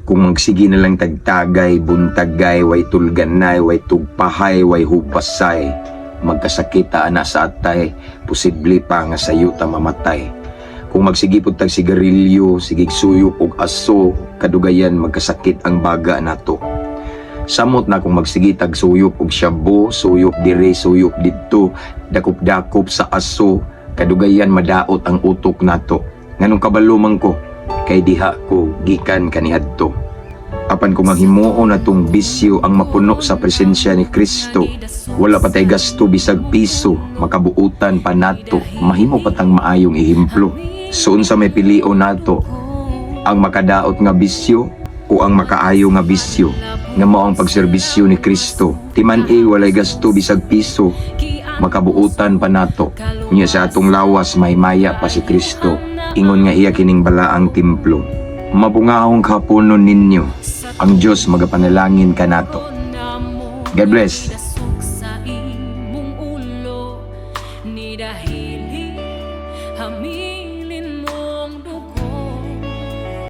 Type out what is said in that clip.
Kung magsigi na lang tagtagay, buntagay, way tulganay, way tugpahay, way hupasay, magkasakita ana sa atay, posible pa nga sayo ta mamatay. Kung magsigipod tag sigarilyo, sigig suyop og aso, kadugayan magkasakit ang baga nato. Samot na kung magsigi tag suyop og shabu, suyop dire, suyop didto, dakop-dakop sa aso, kadugayan madaot ang utok nato. Nganong kabalumang ko, kay diha ko gikan kaniadto. Apan kung ang himuo na tong bisyo ang mapuno sa presensya ni Kristo, wala patay gasto bisag piso, makabuutan pa nato, mahimo patang maayong ehemplo. So unsa may pilio nato, ang makadaot nga bisyo o ang makaayo nga bisyo, nga mao ang pagserbisyo ni Kristo. Timan-i walay gasto bisag piso, makabuutan pa nato. Nya sa atong lawas may maya pa si Kristo. Ingon nga iya kining balaang templo. Mabungahong kapunon ninyo, ang Diyos magapanalangin ka nato. God bless. Sa imong ulo ni dahili amin